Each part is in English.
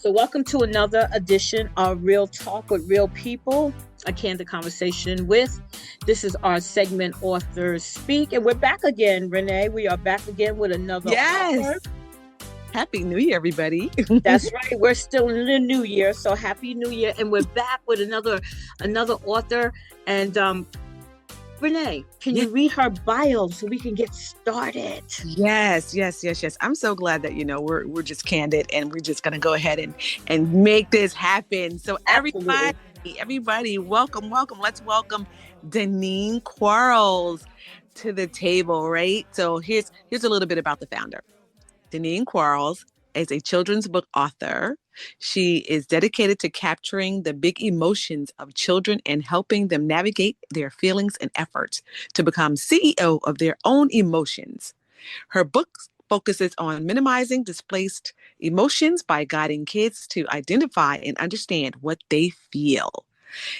So, welcome to another edition of Real Talk with Real People, a candid conversation with. This is our segment, Authors Speak. And we're back again, Renee. We are back again with another Yes. author. Happy New Year, everybody. That's right. We're still in the new year. So, happy new year. And we're back with another author. And Renee, can you read her bio so we can get started? Yes. I'm so glad that, we're just candid and we're just going to go ahead and make this happen. So everybody, welcome. Let's welcome Daneen Quarles to the table, right? So here's a little bit about the founder. Daneen Quarles is a children's book author. She is dedicated to capturing the big emotions of children and helping them navigate their feelings and efforts to become CEO of their own emotions. Her book focuses on minimizing displaced emotions by guiding kids to identify and understand what they feel.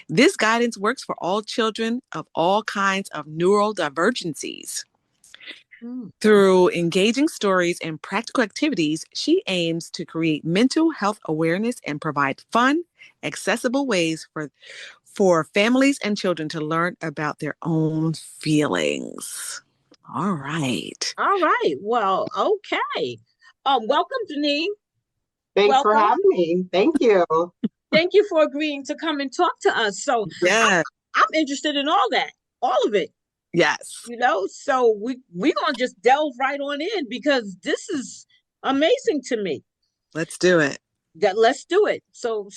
This guidance works for all children of all kinds of neural divergencies. Through engaging stories and practical activities, she aims to create mental health awareness and provide fun, accessible ways for families and children to learn about their own feelings. All right. Well, okay. Welcome, Daneen. Thanks for having me. Thank you. Thank you for agreeing to come and talk to us. So I'm interested in all of it. Yes. So we're going to just delve right on in because this is amazing to me. Let's do it. Let's do it. So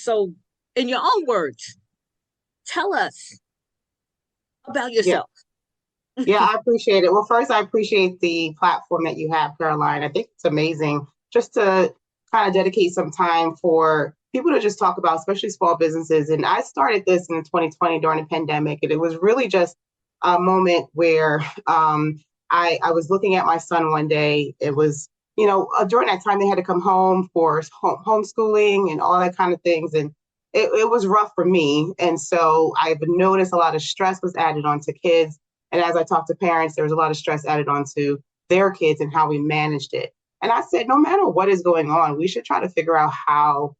in your own words, tell us about yourself. Yeah, I appreciate it. Well, first, I appreciate the platform that you have, Caroline. I think it's amazing just to kind of dedicate some time for people to just talk about, especially small businesses. And I started this in 2020 during the pandemic, and it was really just a moment where I was looking at my son one day. It was, during that time they had to come home for homeschooling and all that kind of things. And it was rough for me. And so I've noticed a lot of stress was added onto kids. And as I talked to parents, there was a lot of stress added onto their kids and how we managed it. And I said, no matter what is going on, we should try to figure out how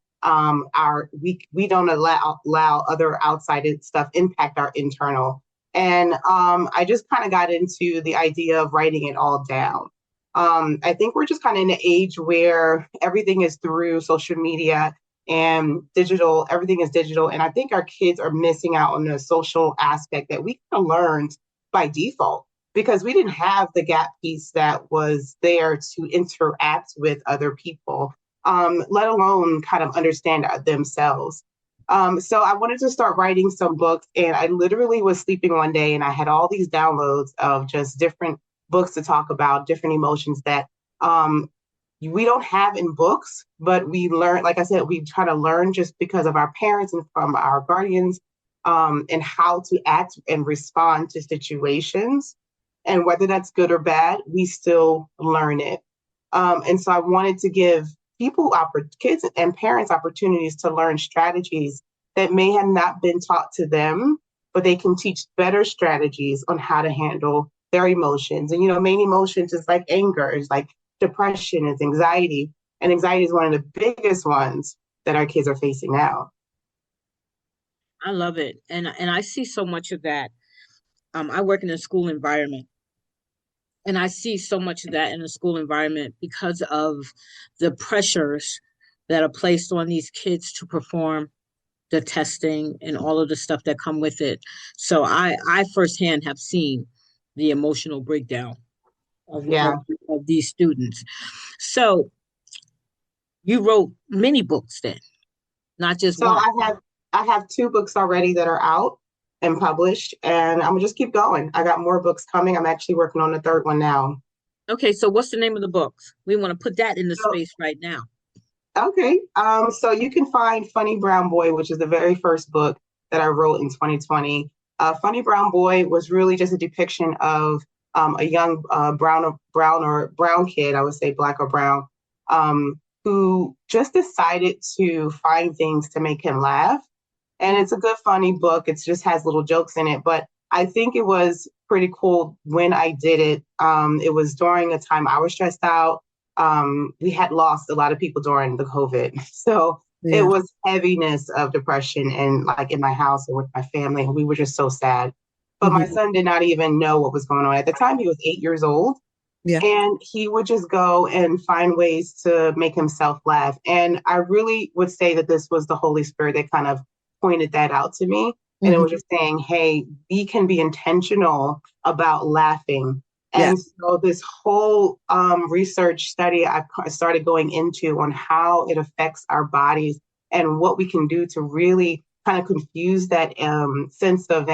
we don't allow other outside stuff impact our internal. And I just kind of got into the idea of writing it all down. I think we're just kind of in an age where everything is through social media and digital. Everything is digital. And I think our kids are missing out on the social aspect that we kind of learned by default because we didn't have the gap piece that was there to interact with other people, let alone kind of understand themselves. So I wanted to start writing some books, and I literally was sleeping one day and I had all these downloads of just different books to talk about, different emotions that we don't have in books, but we learn, like I said, we try to learn just because of our parents and from our guardians, and how to act and respond to situations. And whether that's good or bad, we still learn it. And so I wanted to give kids and parents opportunities to learn strategies that may have not been taught to them, but they can teach better strategies on how to handle their emotions. And, main emotions is like anger, is like depression, is anxiety. And anxiety is one of the biggest ones that our kids are facing now. I love it. And I see so much of that. I work in a school environment. And I see so much of that in the school environment because of the pressures that are placed on these kids to perform the testing and all of the stuff that come with it. So I firsthand have seen the emotional breakdown of these students. So you wrote many books then, not just one. I have 2 books already that are out and published, and I'm gonna just keep going. I got more books coming. I'm actually working on the 3rd one now. Okay, so what's the name of the books? We want to put that in the space right now. Okay, so you can find Funny Brown Boy, which is the very first book that I wrote in 2020. Funny Brown Boy was really just a depiction of a young brown kid, I would say black or brown, who just decided to find things to make him laugh. And it's a good, funny book. It just has little jokes in it. But I think it was pretty cool when I did it. It was during a time I was stressed out. We had lost a lot of people during the COVID. So it Yeah. was heaviness of depression and like in my house and with my family, and we were just so sad. But my Hmm. son did not even know what was going on. At the time, he was 8 years old, Yeah. and he would just go and find ways to make himself laugh. And I really would say that this was the Holy Spirit that kind of pointed that out to me. And it Hmm. was just saying, hey, we can be intentional about laughing. Yeah. And so this whole research study I started going into on how it affects our bodies and what we can do to really kind of confuse that sense of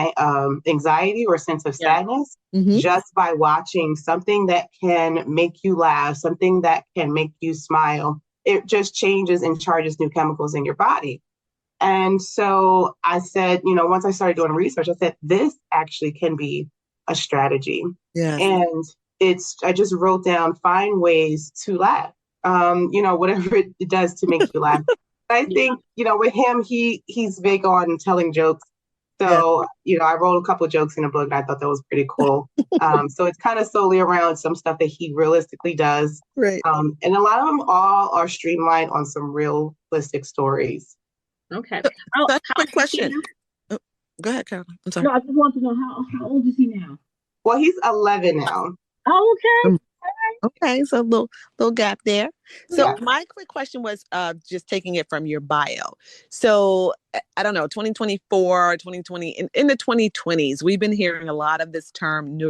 anxiety or sense of Yeah. sadness Hmm. just by watching something that can make you laugh, something that can make you smile. It just changes and charges new chemicals in your body. And so I said, once I started doing research, I said, this actually can be a strategy. Yes. And I just wrote down, find ways to laugh, whatever it does to make you laugh. I Yeah. think, with him, he's big on telling jokes. Yeah. So, I wrote a couple of jokes in the book and I thought that was pretty cool. So it's kind of solely around some stuff that he realistically does. Right. And a lot of them all are streamlined on some realistic stories. Okay. So, How so how quick old is he question. now? Oh, go ahead, Carol. I'm sorry. No, I just want to know how old is he now? Well, he's 11 now. Oh, okay. Um, okay, so a little gap there. So Yeah. my quick question was just taking it from your bio. So I don't know, 2024, 2020, in the 2020s, we've been hearing a lot of this term Yeah.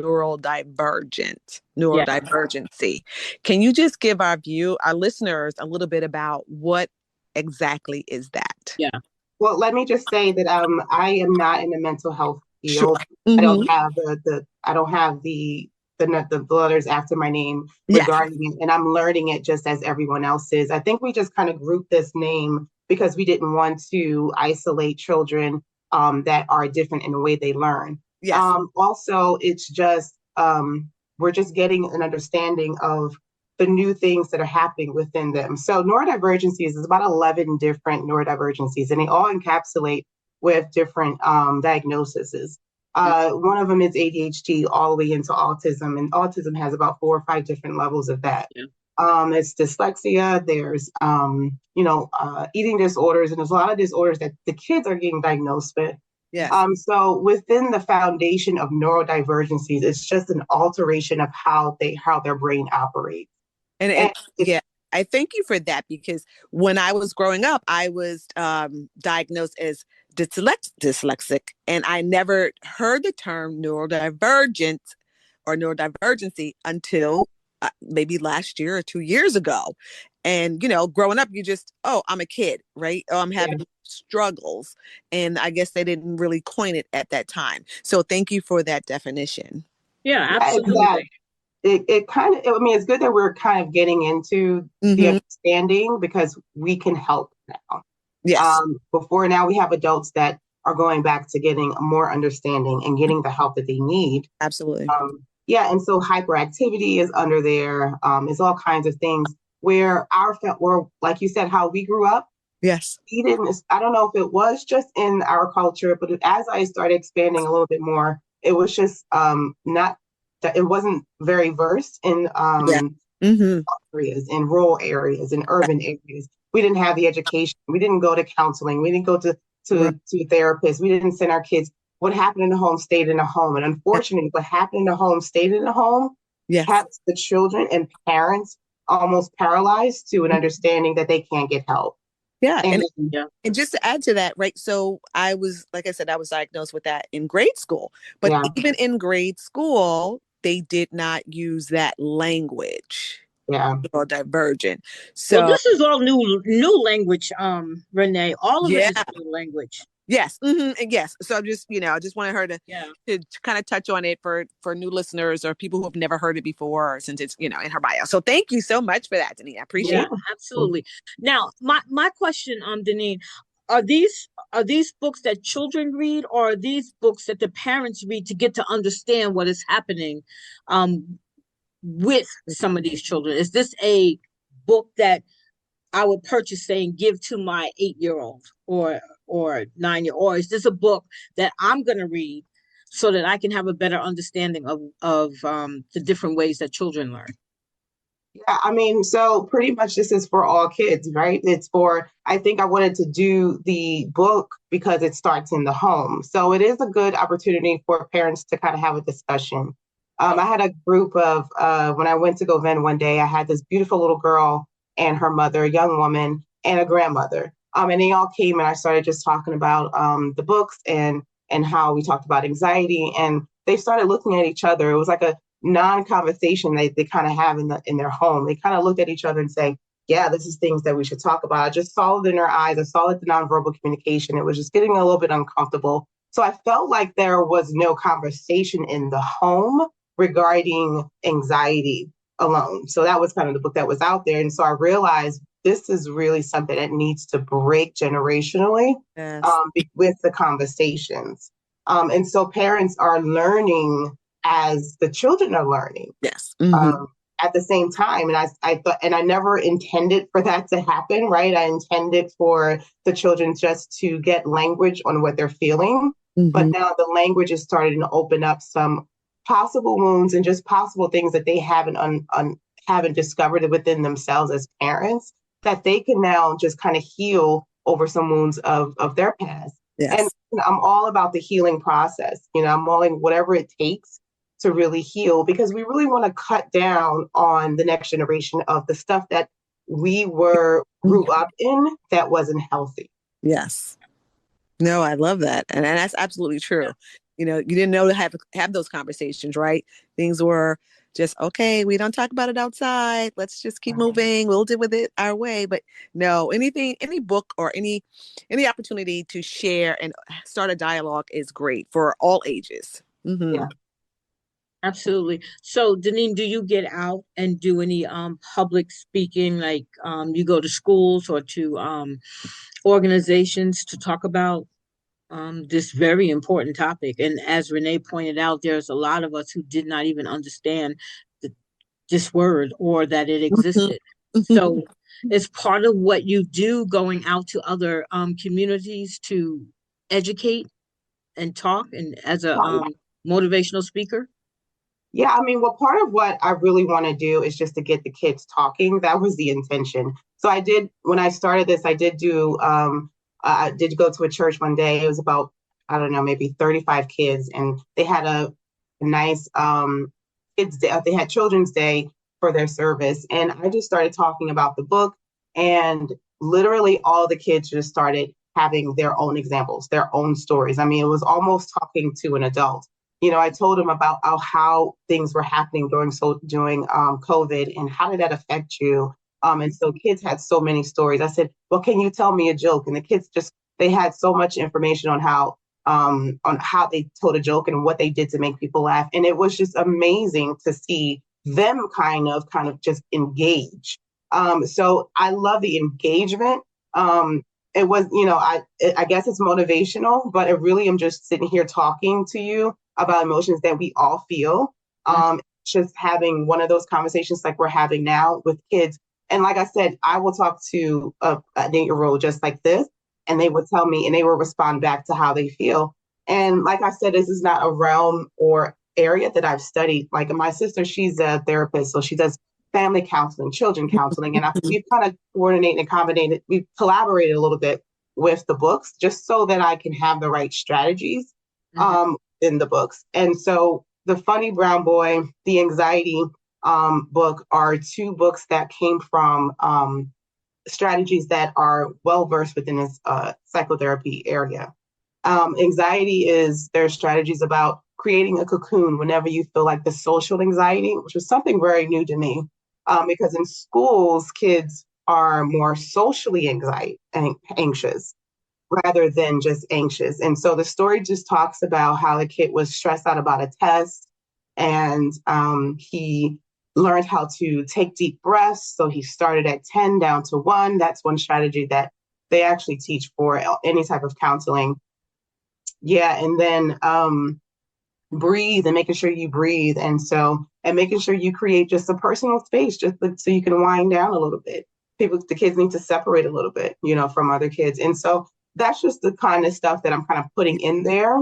neurodivergency. Can you just give our listeners a little bit about what exactly is that? Yeah. Well, let me just say that I am not in the mental health Sure. field. I Mm-hmm. don't have the letters after my name Yes. regarding it, and I'm learning it just as everyone else is. I think we just kind of grouped this name because we didn't want to isolate children that are different in the way they learn. Yes. Also, it's just we're just getting an understanding of the new things that are happening within them. So neurodivergencies is about 11 different neurodivergencies, and they all encapsulate with different diagnoses. One of them is ADHD all the way into autism, and autism has about 4 or 5 different levels of that. Yeah. It's dyslexia, there's, eating disorders, and there's a lot of disorders that the kids are getting diagnosed with. Yes. So within the foundation of neurodivergencies, it's just an alteration of how their brain operates. And And it's yeah, I thank you for that because when I was growing up, I was diagnosed as dyslexic, and I never heard the term neurodivergent or neurodivergency until maybe last year or 2 years ago. And growing up, you just, oh, I'm a kid, right? Oh, I'm yeah, having struggles, and I guess they didn't really coin it at that time. So thank you for that definition. Yeah, yeah, exactly. absolutely. It kind of, I mean, it's good that we're kind of getting into the Mm-hmm. understanding because we can help now. Yes, Before now, we have adults that are going back to getting more understanding and getting the help that they need. absolutely. Yeah, and so hyperactivity is under there. It's all kinds of things where where, like you said, how we grew up, Yes. we didn't, I don't know if it was just in our culture, but as I started expanding a little bit more, it was just not that it wasn't very versed in Yeah. Mm-hmm. areas, in rural areas, in urban areas. We didn't have the education. We didn't go to counseling. We didn't go Right. to therapists. We didn't send our kids. What happened in the home stayed in the home. And unfortunately, what happened in the home stayed in the home Yes. kept the children and parents almost paralyzed to an understanding that they can't get help. Yeah. And Yeah. And just to add to that, right? So I was, like I said, I was diagnosed with that in grade school. But yeah, even in grade school, they did not use that language yeah, or divergent. Well, So this is all new language, Renee. All of it yeah. is new language. Yes. And yes. So I'm just, I just wanted her to Yeah. kind of touch on it for new listeners or people who have never heard it before, since it's, in her bio. So thank you so much for that, Denise. I Yeah, appreciate it. absolutely. Now, my question, Daneen, are these books that children read, or are these books that the parents read to get to understand what is happening um with some of these children? Is this a book that I would purchase, saying, give to my 8-year-old or 9-year, or is this a book that I'm going to read so that I can have a better understanding of the different ways that children learn? Yeah, I mean, so pretty much this is for all kids, right? It's for, I think I wanted to do the book because it starts in the home. So it is a good opportunity for parents to kind of have a discussion. I had a group of, when I went to go vend one day, I had this beautiful little girl and her mother, a young woman, and a grandmother. And they all came and I started just talking about the books and how we talked about anxiety. And they started looking at each other. It was like a non-conversation they kind of have in their home. They kind of looked at each other and say, yeah, this is things that we should talk about. I just saw it in their eyes. I saw it the nonverbal communication. It was just getting a little bit uncomfortable. So I felt like there was no conversation in the home regarding anxiety alone. So that was kind of the book that was out there. And so I realized this is really something that needs to break generationally Yes. with the conversations. And so parents are learning as the children are learning Yes. Mm-hmm. at the same time. And I thought, and I never intended for that to happen, right? I intended for the children just to get language on what they're feeling. But Mm-hmm. now the language is starting to open up some possible wounds and just possible things that they haven't discovered within themselves as parents that they can now just kind of heal over some wounds of their past. And Yes. I'm all about the healing process. I'm all in whatever it takes to really heal because we really want to cut down on the next generation of the stuff that we grew Mhm. up in that wasn't healthy. Yes. No, I love that. And that's absolutely true. You didn't know to have those conversations, right? Things were just okay, we don't talk about it outside. Let's just keep moving. We'll deal with it our way. But no, any book or any opportunity to share and start a dialogue is great for all ages. Mm-hmm. Yeah. Absolutely. So, Daneen, do you get out and do any public speaking, like you go to schools or to organizations to talk about this very important topic? And as Renee pointed out, there's a lot of us who did not even understand the, this word or that it existed. So, it's part of what you do going out to other communities to educate and talk and as a motivational speaker. Yeah, I mean, well, part of what I really want to do is just to get the kids talking. That was the intention. So I did, when I started this, I did go to a church one day. It was about, I don't know, maybe 35 kids, and they had a nice kids day. They had Children's Day for their service, and I just started talking about the book, and literally all the kids just started having their own examples, their own stories. I mean, it was almost talking to an adult. I told him about how things were happening during COVID and how did that affect you. And so kids had so many stories. I said, "Well, can you tell me a joke?" And the kids they had so much information on how they told a joke and what they did to make people laugh, and it was just amazing to see them kind of just engage. So I love the engagement. It was, I guess it's motivational, but I really am just sitting here talking to you about emotions that we all feel. Just having one of those conversations like we're having now with kids. And like I said, I will talk to an 8-year-old just like this, and they would tell me and they will respond back to how they feel. And like I said, this is not a realm or area that I've studied. Like my sister, she's a therapist, so she does family counseling, children counseling, and we've kind of coordinated and combined, we've collaborated a little bit with the books just so that I can have the right strategies in the books. And so the Funny Brown Boy, the Anxiety book are two books that came from strategies that are well versed within this psychotherapy area. Anxiety is their strategies about creating a cocoon whenever you feel like the social anxiety, which was something very new to me, because in schools, kids are more socially anxious rather than just anxious. And so the story just talks about how the kid was stressed out about a test and he learned how to take deep breaths. So he started at 10 down to 1. That's one strategy that they actually teach for any type of counseling. Yeah. And then breathe and making sure you breathe. And making sure you create just a personal space just so you can wind down a little bit. The kids need to separate a little bit, from other kids. And so that's just the kind of stuff that I'm kind of putting in there.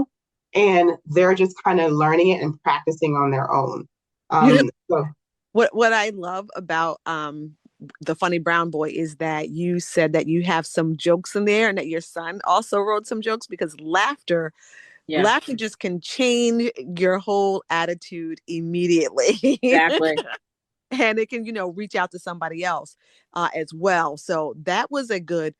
And they're just kind of learning it and practicing on their own. You know, So What I love about the Funny Brown Boy is that you said that you have some jokes in there and that your son also wrote some jokes, because Yeah, laughter just can change your whole attitude immediately. exactly. And it can, reach out to somebody else as well. So that was a good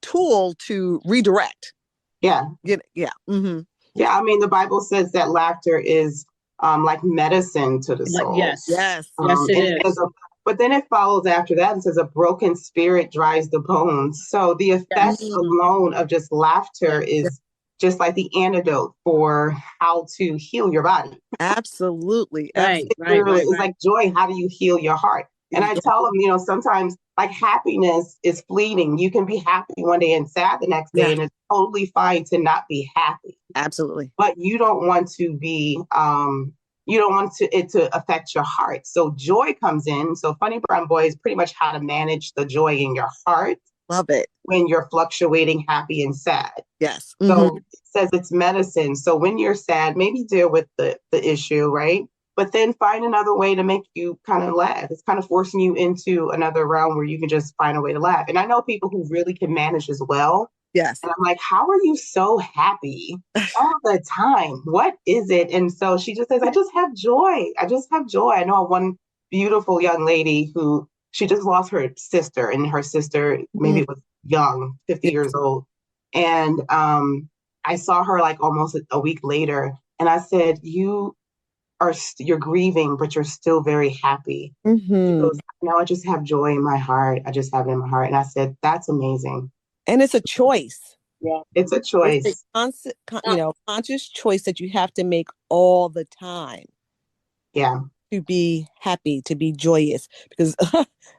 tool to redirect. Yeah. Yeah. Mm-hmm. Yeah. I mean, the Bible says that laughter is like medicine to the soul. Yes, Yes. yes, it And it says, is. but then it follows after that and says, a broken spirit dries the bones. So the effect Yes, Mm, alone of just laughter yes, is just like the antidote for how to heal your body. absolutely. right, It right, literally right, is right. like joy. How do you heal your heart? And I tell them, sometimes like happiness is fleeting. You can be happy one day and sad the next day, Yeah, and it's totally fine to not be happy. absolutely. But you don't want to be, you don't want it to affect your heart. So joy comes in. So Funny Brown Boy is pretty much how to manage the joy in your heart Love it. when you're fluctuating happy and sad. Yes. Mm-hmm. So it says it's medicine. So when you're sad, maybe deal with the issue, right? But then find another way to make you kind of laugh. It's kind of forcing you into another realm where you can just find a way to laugh. And I know people who really can manage as well. Yes. And I'm like, how are you so happy all the time? What is it? And so she just says, I just have joy. I just have joy. I know one beautiful young lady who she just lost her sister, and her sister Mm, maybe was young, 50 yeah. years old. And I saw her like almost a week later, and I said, you're grieving, but you're still very happy. She Mm-hmm. goes, no, I just have joy in my heart. I just have it in my heart. And I said, that's amazing. And it's a choice. Yeah. It's a It's a choice. constant, Uh, conscious choice that you have to make all the time Yeah. to be happy, to be joyous, because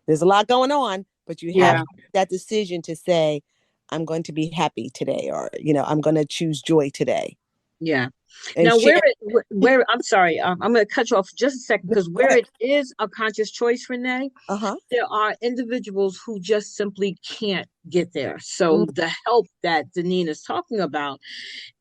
there's a lot going on, but you have yeah, to make that decision to say, I'm going to be happy today, or, I'm going to choose joy today yeah. and Now, share. where I'm sorry, I'm going to cut you off for just a second, because Go where ahead. it is a conscious choice, Renee, Uh-huh. there are individuals who just simply can't get there. Mm, So the help that Daneen is talking about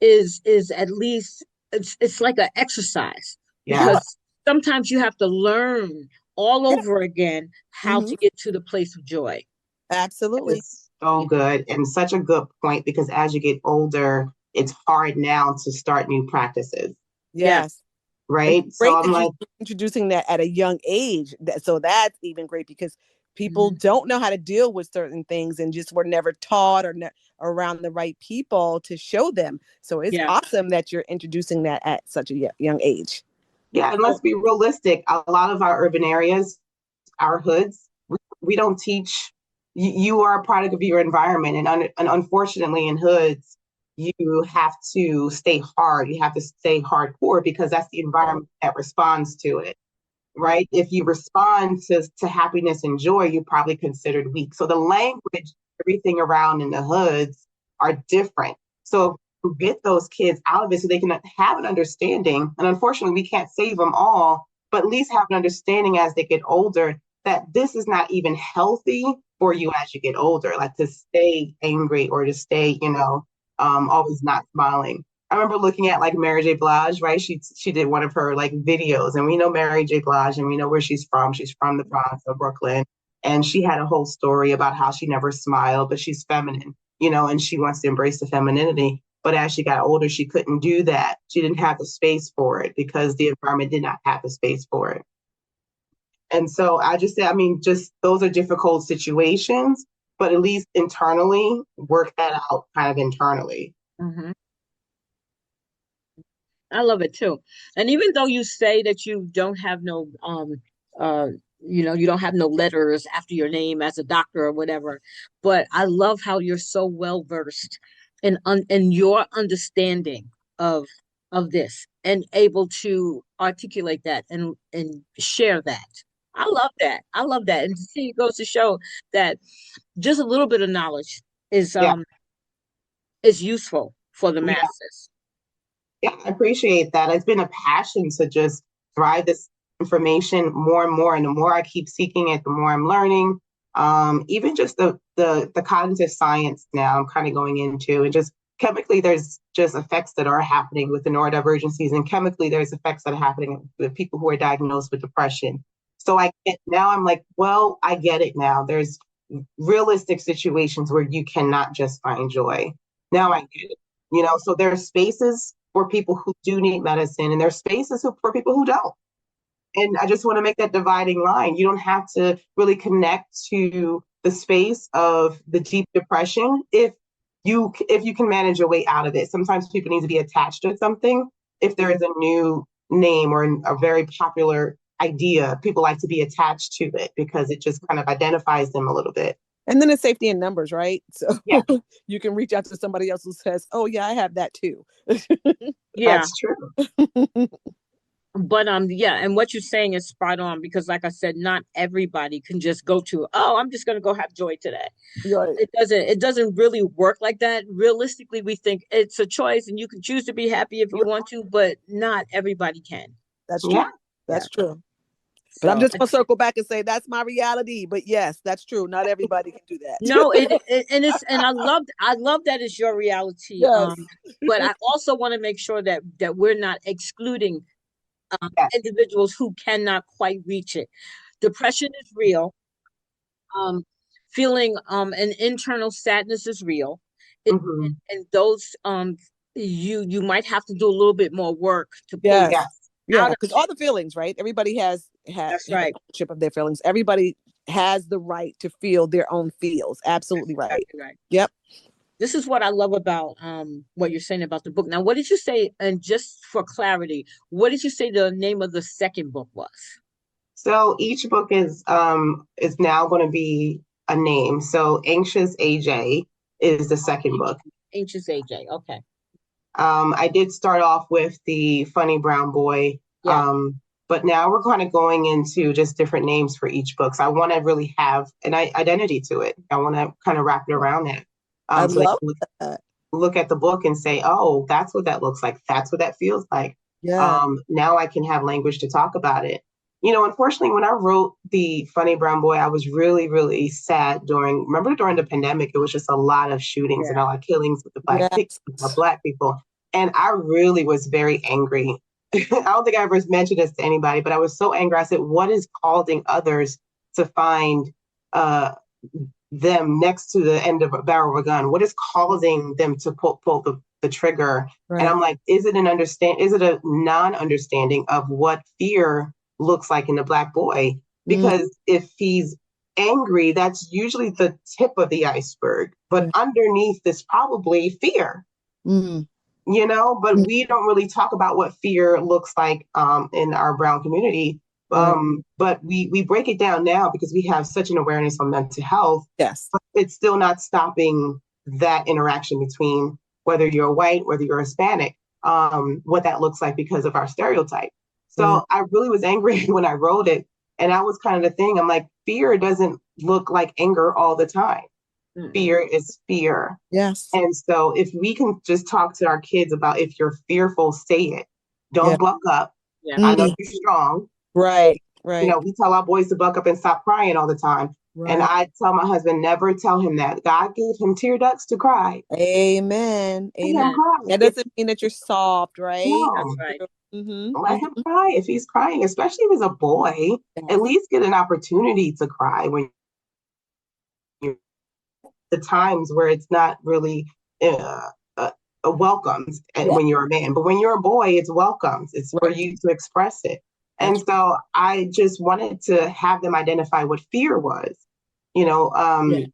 is at least it's like an exercise, Yeah. yeah. because sometimes you have to learn all Yeah. over again how Hmm. to get to the place of joy. Absolutely. It's so good and such a good point because as you get older, it's hard now to start new practices, Yes, Yes. And right? So great I'm that you're like, introducing that at a young age. So that's even great, because people mm-hmm. don't know how to deal with certain things and just were never taught or around the right people to show them. So it's Yeah. awesome that you're introducing that at such a young age. yeah, and let's So be realistic. A lot of our urban areas, our hoods, we don't teach. You are a product of your environment, and unfortunately, in hoods, you have to stay hard. You have to stay hardcore because that's the environment that responds to it, right? If you respond to happiness and joy, you're probably considered weak. So the language, everything around in the hoods are different. So to get those kids out of it so they can have an understanding, and unfortunately, we can't save them all, but at least have an understanding as they get older that this is not even healthy for you as you get older, like to stay angry or to stay, always not smiling. I remember looking at like Mary J. Blige, right? She did one of her like videos, and we know Mary J. Blige, and we know where she's from. She's from the Bronx of Brooklyn, and she had a whole story about how she never smiled, but she's feminine, and she wants to embrace the femininity. But as she got older, she couldn't do that. She didn't have the space for it because the environment did not have the space for it. And so I just say, I mean, just those are difficult situations, but at least internally, work that out kind of internally. mhm. I love it too. And even though you say that you don't have no you don't have no letters after your name as a doctor or whatever, but I love how you're so well versed in your understanding of of this and able to articulate that and share that. I love that. I love that. And to see it goes to show that just a little bit of knowledge is Yeah. is useful for the Yeah. masses. Yeah, I appreciate that. It's been a passion to just drive this information more and more. And the more I keep seeking it, the more I'm learning. Even just the cognitive science now I'm kind of going into, and just chemically there's just effects that are happening with the neurodivergencies, and chemically there's effects that are happening with people who are diagnosed with depression. So I'm like, well, I get it now. There's realistic situations where you cannot just find joy. Now I get it. So there are spaces for people who do need medicine, and there are spaces for people who don't. And I just want to make that dividing line. You don't have to really connect to the space of the deep depression if you can manage your way out of it. Sometimes people need to be attached to something. If there is a new name or a very popular idea, people like to be attached to it because it just kind of identifies them a little bit. And then it's safety in numbers, right? So Yeah, you can reach out to somebody else who says, "Oh yeah, I have that too." Yeah. that's true. But yeah, and what you're saying is spot on because like I said, not everybody can just go to, oh, I'm just gonna go have joy today. Right. It doesn't really work like that. Realistically, we think it's a choice and you can choose to be happy if you want to, but not everybody can. That's true. Yeah. Yeah. That's true. But I'm So just gonna circle back and say that's my reality. But yes, that's true. Not everybody can do that. no, and I love that it's your reality. Yes. But I also want to make sure that we're not excluding Yeah. individuals who cannot quite reach it. Depression is real. Um, Feeling an internal sadness is real. Hmm. And those you might have to do a little bit more work to pull Yes. Yes. Yeah. out of Because it. all the feelings, right? Everybody That's has right. ownership of their feelings. Everybody has the right to feel their own feels. That's Absolutely right. exactly right. Yep. This is what I love about what you're saying about the book. Now, what did you say? And just for clarity, what did you say the name of the second book was? So each book is now going to be a name. So Anxious AJ is the second book. Ancient AJ. Okay. I did start off with the Funny Brown Boy, Yeah. but now we're kind of going into just different names for each book. So I want to really have an identity to it. I want to kind of wrap it around that, I so they love can that. look at the book and say, "Oh, that's what that looks like. That's what that feels like." Yeah. Now I can have language to talk about it. Unfortunately, when I wrote the Funny Brown Boy, I was really, really sad during the pandemic. It was just a lot of shootings and Yeah. a lot of killings with the Yes. black people. And I really was very angry. I don't think I ever mentioned this to anybody, but I was so angry. I said, what is causing others to find uh, them next to the end of a barrel of a gun? What is causing them to pull the trigger? And Right. I'm like, is it a non-understanding of what fear looks like in a black boy? Mm, Because if he's angry, that's usually the tip of the iceberg. But yeah. underneath is probably fear, Mm, but mm, we don't really talk about what fear looks like in our brown community. right. But we break it down now because we have such an awareness on mental health. Yes. But it's still not stopping that interaction between whether you're white, whether you're Hispanic, what that looks like because of our stereotype. Right. So I really was angry when I wrote it. And that was kind of the thing. I'm like, fear doesn't look like anger all the time. Mm-mm. Fear is fear. Yes. And so if we can just talk to our kids about if you're fearful, say it. Yeah. Don't buck up. Yeah. I know Mm, you're strong. right. Right. We tell our boys to buck up and stop crying all the time. And Right. I tell my husband, never tell him that. God gave him tear ducts to cry. Amen. Let him Amen. Amen. cry. That If doesn't mean that you're soft, right? That's no, right. Mm-hmm. let him cry if he's crying, especially if he's a boy. Yes. At least get an opportunity to cry when you're the times where it's not really welcomed and Yeah. when you're a man. But when you're a boy, it's welcomed. It's for Right. you to express it. And That's so I just wanted to have them identify what fear was. You know, yeah.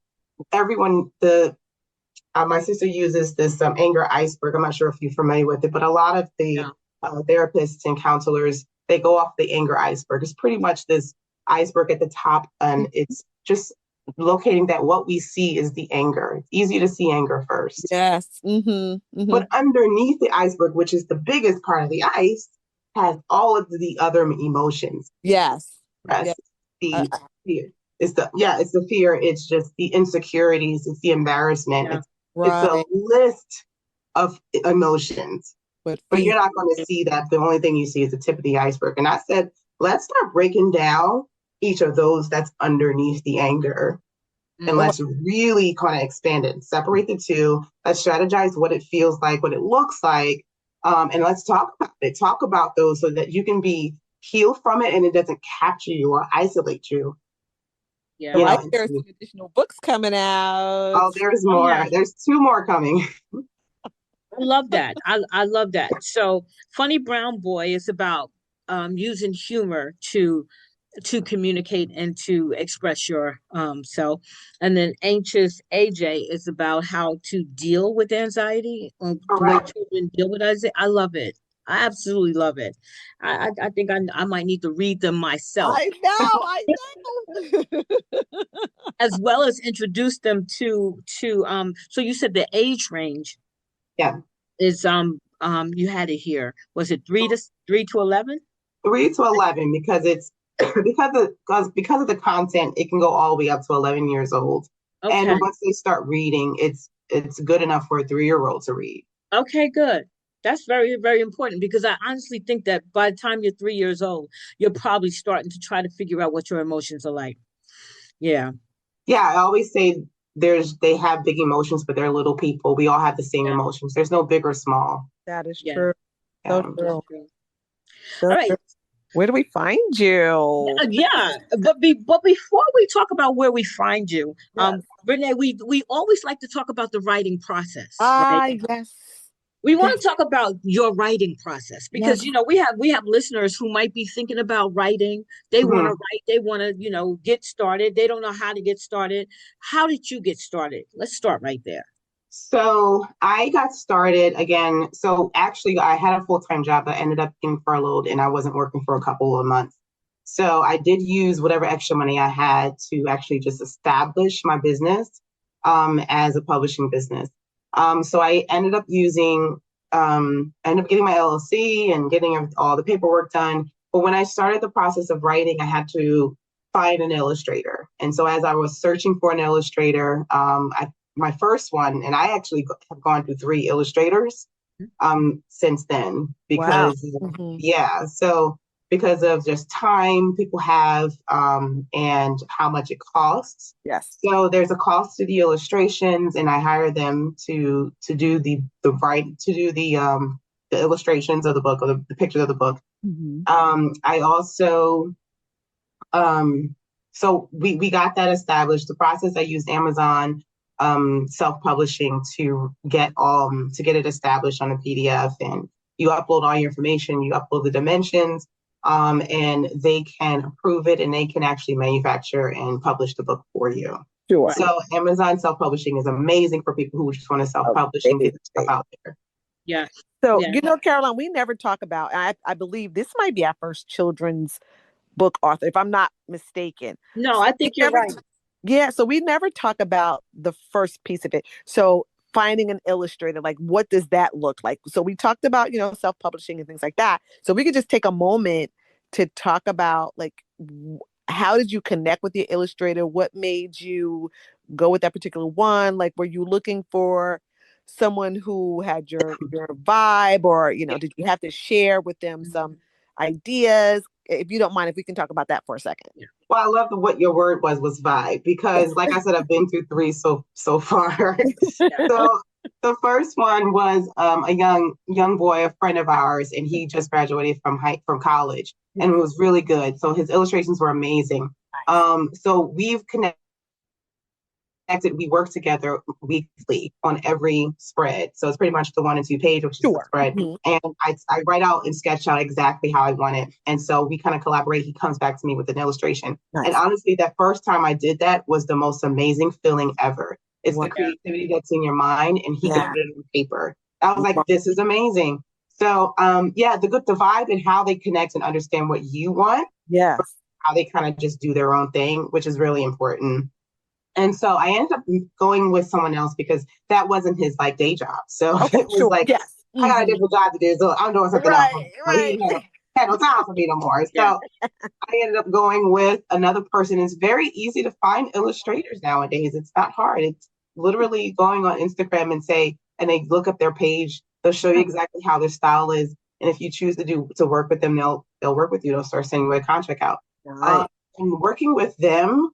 everyone, my sister uses this anger iceberg. I'm not sure if you're familiar with it, but a lot of the Yeah. therapists and counselors, they go off the anger iceberg. It's pretty much this iceberg at the top, and it's just locating that what we see is the anger. It's easy to see anger first. Yes. Mm-hmm. Mm-hmm. But underneath the iceberg, which is the biggest part of the ice, has all of the other emotions. Yes. Yeah. Stress, the fear. It's the fear. It's just the insecurities. It's the embarrassment. Yeah. It's a Right. list of emotions. But But fear. you're not going to see that. The only thing you see is the tip of the iceberg. And I said, let's start breaking down each of those that's underneath the anger. And Mm. let's really kind of expand it, separate the two. Let's strategize what it feels like, what it looks like. And let's talk about it. Talk about those so that you can be heal from it and it doesn't capture you or isolate you, Yeah. you Well, I know, think there's some additional books coming out. oh, there's Oh more. yeah. There's two more coming. I love that. I love that. So Funny Brown Boy is about using humor to communicate and to express your self. And then Anxious AJ is about how to deal with anxiety, the way Correct. children deal with anxiety. I love it. I absolutely love it. I think I might need to read them myself, I know. as well as introduce them to so you said the age range Yeah. is you had it here. Was it 3 to 11? 3 to 11 because it's because of the content, it can go all the way up to 11 years old. And Okay. once they start reading, it's good enough for a 3 year old to read. Okay, good. That's very, very important because I honestly think that by the time you're 3 years old, you're probably starting to try to figure out what your emotions are like. Yeah. Yeah, I always say they have big emotions, but they're little people. We all have the same Yeah. emotions. There's no big or small. That is Yeah. true. So That's true. true. So All right. true. Where do we find you? Yeah. But before we talk about where we find you, Yes. Renee, we always like to talk about the writing process, right? Ah, yes. We want Yes. to talk about your writing process Yes. because we have listeners who might be thinking about writing. They want to Mhm. write, they want to get started. They don't know how to get started. How did you get started? Let's start right there. So I got started again. So actually, I had a full-time job that ended up getting furloughed, and I wasn't working for a couple of months. So I did use whatever extra money I had to actually just establish my business as a publishing business. So I ended up getting my LLC and getting all the paperwork done. But when I started the process of writing, I had to find an illustrator. And so as I was searching for an illustrator, my first one, and I actually have gone through three illustrators since then Wow. because, Mhm. yeah, so because of just time people have and how much it costs. Yes. So there's a cost to the illustrations, and I hire them to do the illustrations of the book or the pictures of the book. Mhm. I also so we got that established. The process I used Amazon self-publishing to get it established on a PDF, and you upload all your information, you upload the dimensions, and they can approve it and they can actually manufacture and publish the book for you. Sure. Right. So Amazon self-publishing is amazing for people who just want to self-publish and get their stuff out there. Yeah. So, Yeah. Caroline, we never talk about, I believe this might be our first children's book author, if I'm not mistaken. No, So I we think you're never, right. yeah, so we never talk about the first piece of it. So finding an illustrator, like what does that look like? So we talked about, self-publishing and things like that. So we could just take a moment to talk about like how did you connect with your illustrator? What made you go with that particular one? Like were you looking for someone who had your vibe, or did you have to share with them some ideas? If you don't mind, if we can talk about that for a second. Well, I love what your word was vibe, because like I said, I've been through three so far. So the first one was a young boy, a friend of ours, and he just graduated from college, and it was really good. So his illustrations were amazing. So we've connected. We work together weekly on every spread. So it's pretty much the 1 and 2 page, which is the Sure. spread. Mhm. And I write out and sketch out exactly how I want it. And so we kind of collaborate. He comes back to me with an illustration. And Nice. honestly, that first time I did that was the most amazing feeling ever. It's the Wow. Yeah. creativity that's in your mind, and he can Yeah. put it on paper. I was like, Wow. this is amazing. So yeah, the vibe and how they connect and understand what you want, Yes. how they kind of just do their own thing, which is really important. And so I ended up going with someone else because that wasn't his like day job. So Okay. it was Sure. like, Yes. I got a Mhm. different job to do, so I'm doing something else. Right. So he didn't Right. had no time for me no more. Yeah. So I ended up going with another person. It's very easy to find illustrators nowadays. It's not hard. It's literally going on Instagram and they look up their page. They'll show you exactly how their style is. And if you choose to work with them, they'll work with you. They'll start sending you a contract out. Right. And working with them,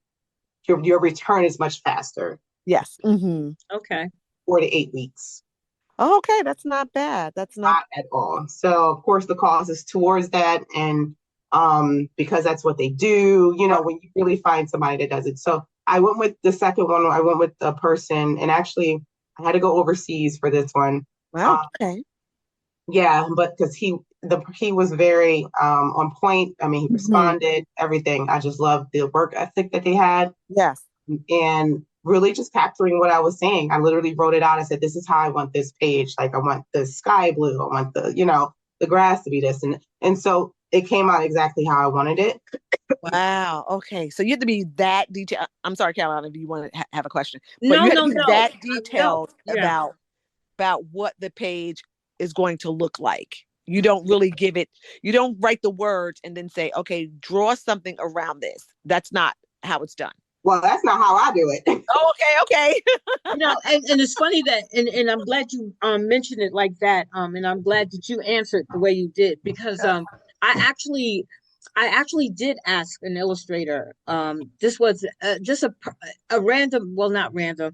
your return is much faster, Yes. Mm-hmm. Okay. 4 to 8 weeks. Oh, okay, that's not bad. That's not. Not at all. So of course the cost is towards that, and because that's what they do, when you really find somebody that does it. So I went with the second one. I went with a person, and actually I had to go overseas for this one. Wow. Um, Okay. yeah, but because he was very on point. I mean, he Mhm. responded, everything. I just loved the work ethic that they had, Yes. and really just capturing what I was saying. I literally wrote it out. I said, this is how I want this page. Like I want the sky blue. I want the grass to be this. And so it came out exactly how I wanted it. Wow. Okay. So you have to be that detailed. I'm sorry, Caroline, if you want to have a question, but No, you have to no, be no. that No. detailed Yeah. about what the page is going to look like. You don't really give it, you don't write the words and then say, okay, draw something around this. That's not how it's done. Well, that's not how I do it. Oh, okay, And it's funny that and I'm glad you mentioned it like that. And I'm glad that you answered the way you did because I actually I actually did ask an illustrator. This was just a random, well, not random.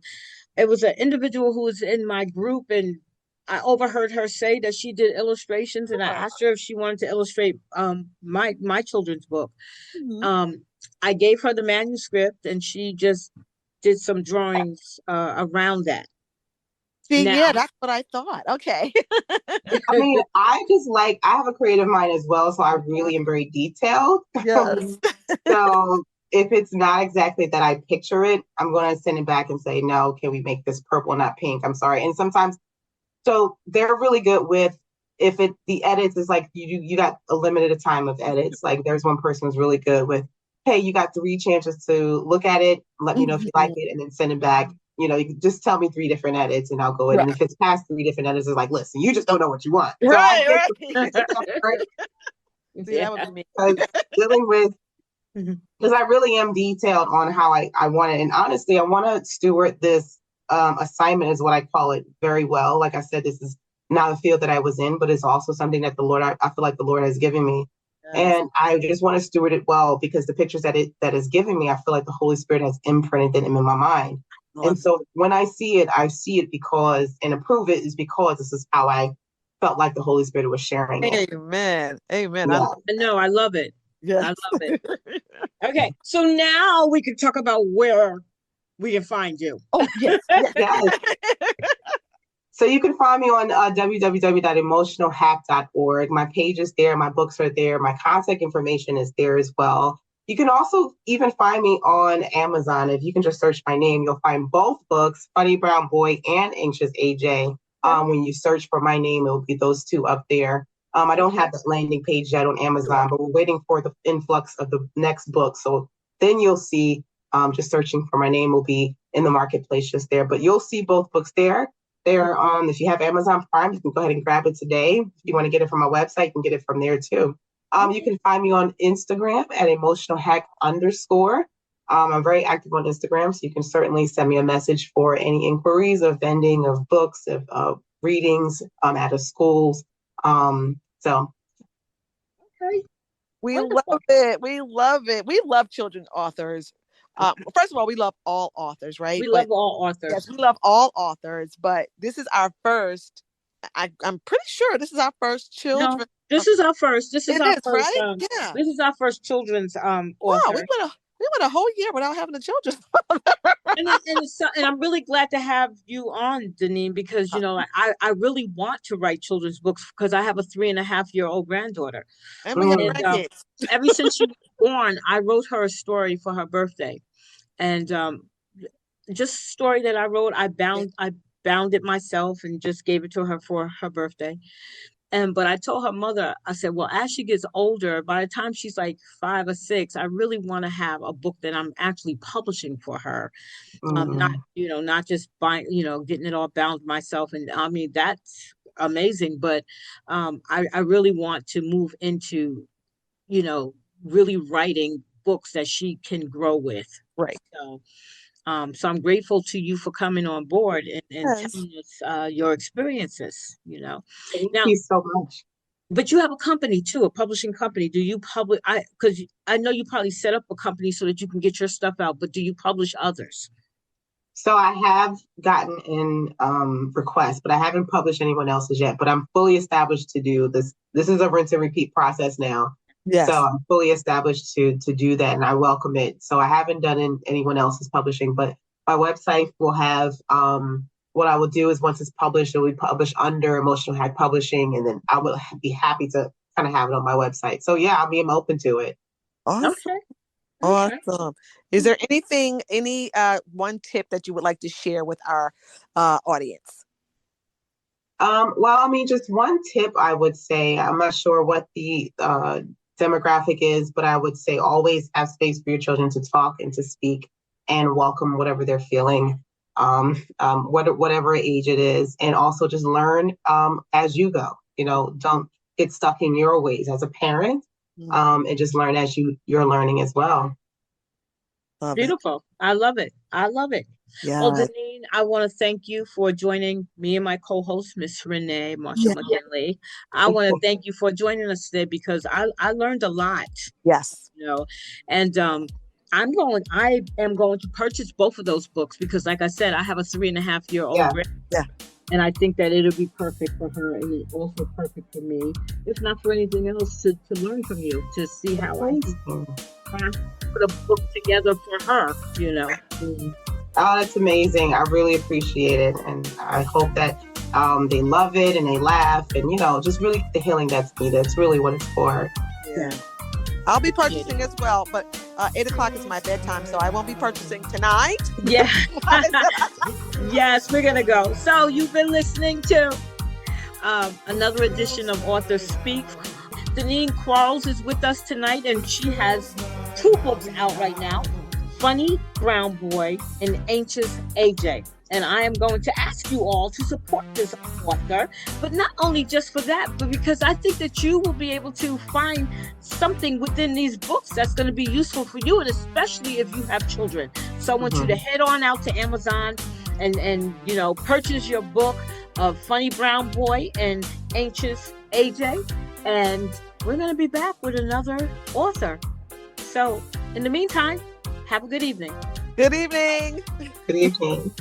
It was an individual who was in my group, and I overheard her say that she did illustrations, and I okay. asked her if she wanted to illustrate my children's book. Mhm. um I gave her the manuscript and she just did some drawings around that. See, Now, yeah, that's what I thought. Okay. I mean, I have a creative mind as well, so I really am very detailed. Yes. So if it's not exactly that I picture it, I'm going to send it back and say, no, can we make this purple, not pink? I'm sorry. And sometimes, so they're really good with if the edits is like you got a limited time of edits. Like there's one person who's really good with, hey, you got 3 chances to look at it, let me know if you like Mhm. it, and then send it back. You can just tell me 3 different edits and I'll go in. And Right. if it's past 3 different edits, it's like, listen, you just don't know what you want. So I get Right, right. the right See, that would yeah. be me. because dealing with Mhm. because I really am detailed on how I want it. And honestly, I want to steward this assignment, is what I call it, very well. Like I said, this is not a field that I was in, but it's also something that I feel like the Lord has given me. Yes. And I just want to steward it well because the pictures that is giving me, I feel like the Holy Spirit has imprinted them in my mind. And Love so when I see it because and approve it is because this is how I felt like the Holy Spirit was sharing it. it. Amen. Amen. I love Yeah. that. No, I love it. I Yes. love it. Okay, so now we can talk about where we can find you. Oh, yes. Yes. Yes. So you can find me on www.emotionalhack.org. My page is there, my books are there, my contact information is there as well. You can also even find me on Amazon. If you can just search my name, you'll find both books, Funny Brown Boy and Anxious AJ. Okay. When you search for my name, it will be those two up there. I don't have the landing page yet on Amazon, but we're waiting for the influx of the next book. So then you'll see, just searching for my name will be in the marketplace just there. But you'll see both books there. If you have Amazon Prime, you can go ahead and grab it today. If you want to get it from my website, you can get it from there too. You can find me on Instagram at emotionalhack_. I'm very active on Instagram, so you can certainly send me a message for any inquiries of vending, of books, of readings at a schools. So Okay, We love wonderful. it. We love it. We love children's authors. First of all, we love all authors, right? We But love all yes, authors. we love all authors. But this is our first. I'm pretty sure this is our first No, children. this is our first. This is It our is first. right. Yeah. This is our first children's Wow. author. We went a whole year without having the children. And I'm really glad to have you on, Daneen, because like, I really want to write children's books because I have a 3.5-year-old granddaughter, And we have mm, and grandkids. ever since she was born, I wrote her a story for her birthday, and just a story that I wrote, I bound it myself and just gave it to her for her birthday. And but I told her mother, I said, well, as she gets older, by the time she's like 5 or 6, I really want to have a book that I'm actually publishing for her. Not, mm, not just buying, getting it all bound myself. And I mean, that's amazing. But I really want to move into, you know, really writing books that she can grow with. Right. So I'm grateful to you for coming on board and Yes. telling us your experiences. thank Now, you so much. but you have a company too, a publishing company. Do you publish? Because I know you probably set up a company so that you can get your stuff out, but do you publish others? So I have gotten in requests, but I haven't published anyone else's yet. But I'm fully established to do this. This is a rinse and repeat process now. So Yes. I'm fully established to do that, and I welcome it. So I haven't done anyone else's publishing, but my website will have what I will do is once it's published, it will be published under Emotional Hack Publishing, and then I will be happy to kind of have it on my website. So yeah, I'm open to it. Awesome. Okay. Okay. Awesome. Is there any one tip that you would like to share with our audience? Well, I mean, just one tip I would say, I'm not sure what the demographic is, but I would say always have space for your children to talk and to speak and welcome whatever they're feeling, whatever age it is. And also just learn as you go. Don't get stuck in your ways as a parent, and just learn as you're learning as well. Love it. Beautiful. I love it. I love it. Well, Yeah. Daneen, I want to thank you for joining me and my co-host, Miss Renee Marsha Yeah. McKinley. I want to thank you for joining us today because I learned a lot, Yes. and I am going to purchase both of those books because, like I said, I have a 3.5-year-old Yeah. Yeah. and I think that it'll be perfect for her and it's also perfect for me, if not for anything else, to learn from you, to see how I can put a book together for her. Oh, that's amazing. I really appreciate it. And I hope that they love it and they laugh and, just really the healing that's needed. That's really what it's for. Yeah. I'll be purchasing as well, but 8:00 is my bedtime, so I won't be purchasing tonight. Yeah. Yes, we're going to go. So you've been listening to another edition of Author Speak. Daneen Quarles is with us tonight, and she has 2 books out right now, Funny Brown Boy and Anxious AJ. And I am going to ask you all to support this author, but not only just for that, but because I think that you will be able to find something within these books that's going to be useful for you, and especially if you have children. So I want you to head on out to Amazon and purchase your book of Funny Brown Boy and Anxious AJ. And we're going to be back with another author. So in the meantime, have a good evening. Good evening. Good evening.